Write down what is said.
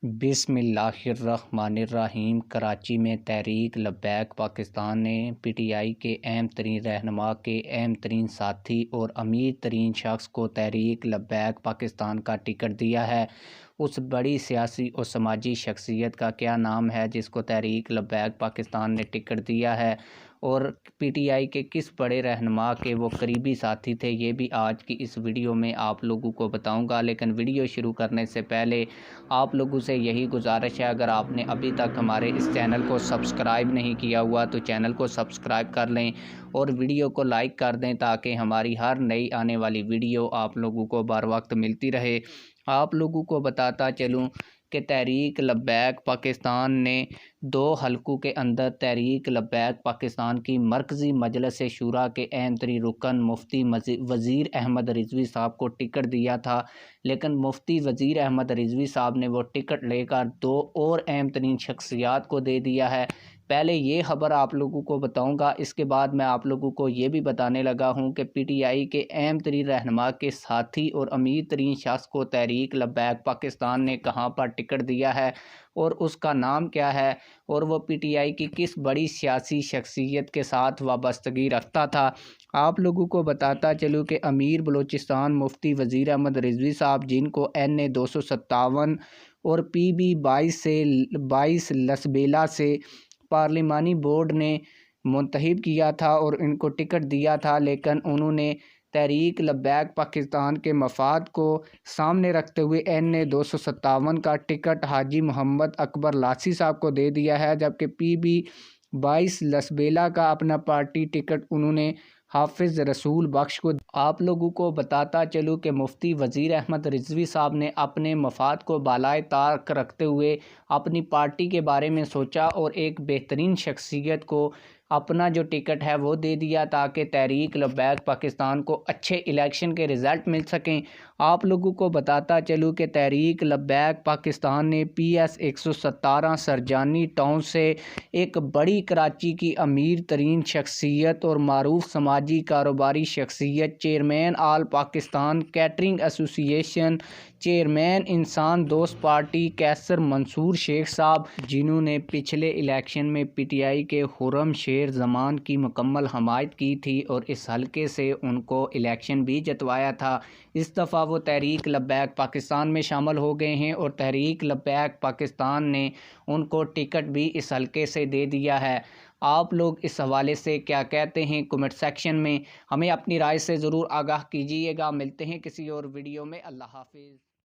بسم اللہ الرحمن الرحیم۔ کراچی میں تحریک لبیک پاکستان نے پی ٹی آئی کے اہم ترین رہنما کے اہم ترین ساتھی اور امیر ترین شخص کو تحریک لبیک پاکستان کا ٹکٹ دیا ہے۔ اس بڑی سیاسی اور سماجی شخصیت کا کیا نام ہے جس کو تحریک لبیک پاکستان نے ٹکٹ دیا ہے، اور پی ٹی آئی کے کس بڑے رہنما کے وہ قریبی ساتھی تھے، یہ بھی آج کی اس ویڈیو میں آپ لوگوں کو بتاؤں گا۔ لیکن ویڈیو شروع کرنے سے پہلے آپ لوگوں سے یہی گزارش ہے، اگر آپ نے ابھی تک ہمارے اس چینل کو سبسکرائب نہیں کیا ہوا تو چینل کو سبسکرائب کر لیں اور ویڈیو کو لائک کر دیں تاکہ ہماری ہر نئی آنے والی ویڈیو آپ لوگوں کو بر وقت ملتی رہے۔ آپ لوگوں کو بتاتا چلوں کہ تحریک لبیک پاکستان نے 2 حلقوں کے اندر تحریک لبیک پاکستان کی مرکزی مجلس شورا کے اہم ترین رکن مفتی وزیر احمد رضوی صاحب کو ٹکٹ دیا تھا، لیکن مفتی وزیر احمد رضوی صاحب نے وہ ٹکٹ لے کر 2 اور اہم ترین شخصیات کو دے دیا ہے۔ پہلے یہ خبر آپ لوگوں کو بتاؤں گا، اس کے بعد میں آپ لوگوں کو یہ بھی بتانے لگا ہوں کہ پی ٹی آئی کے اہم ترین رہنما کے ساتھی اور امیر ترین شخص کو تحریک لبیک پاکستان نے کہاں پر ٹکٹ دیا ہے اور اس کا نام کیا ہے، اور وہ پی ٹی آئی کی کس بڑی سیاسی شخصیت کے ساتھ وابستگی رکھتا تھا۔ آپ لوگوں کو بتاتا چلوں کہ امیر بلوچستان مفتی وزیر احمد رضوی صاحب، جن کو NA 257 اور PB 22 لسبیلا سے پارلیمانی بورڈ نے منتخب کیا تھا اور ان کو ٹکٹ دیا تھا، لیکن انہوں نے تحریک لبیک پاکستان کے مفاد کو سامنے رکھتے ہوئے NA 257 کا ٹکٹ حاجی محمد اکبر لاسی صاحب کو دے دیا ہے، جبکہ PB 22 لسبیلا کا اپنا پارٹی ٹکٹ انہوں نے حافظ رسول بخش کو۔ آپ لوگوں کو بتاتا چلوں کہ مفتی وزیر احمد رضوی صاحب نے اپنے مفاد کو بالائے طاق رکھتے ہوئے اپنی پارٹی کے بارے میں سوچا اور ایک بہترین شخصیت کو اپنا جو ٹکٹ ہے وہ دے دیا تاکہ تحریک لبیک پاکستان کو اچھے الیکشن کے رزلٹ مل سکیں۔ آپ لوگوں کو بتاتا چلوں کہ تحریک لبیک پاکستان نے PS 117 سرجانی ٹاؤن سے ایک بڑی کراچی کی امیر ترین شخصیت اور معروف سماجی کاروباری شخصیت، چیئرمین آل پاکستان کیٹرنگ ایسوسی ایشن، چیئرمین انسان دوست پارٹی قیصر منصور شیخ صاحب، جنہوں نے پچھلے الیکشن میں پی ٹی آئی کے خرم شیر زمان کی مکمل حمایت کی تھی اور اس حلقے سے ان کو الیکشن بھی جتوایا تھا، اس دفعہ وہ تحریک لبیک پاکستان میں شامل ہو گئے ہیں اور تحریک لبیک پاکستان نے ان کو ٹکٹ بھی اس حلقے سے دے دیا ہے۔ آپ لوگ اس حوالے سے کیا کہتے ہیں کمنٹ سیکشن میں ہمیں اپنی رائے سے ضرور آگاہ کیجیے گا۔ ملتے ہیں کسی اور ویڈیو میں۔ اللہ حافظ۔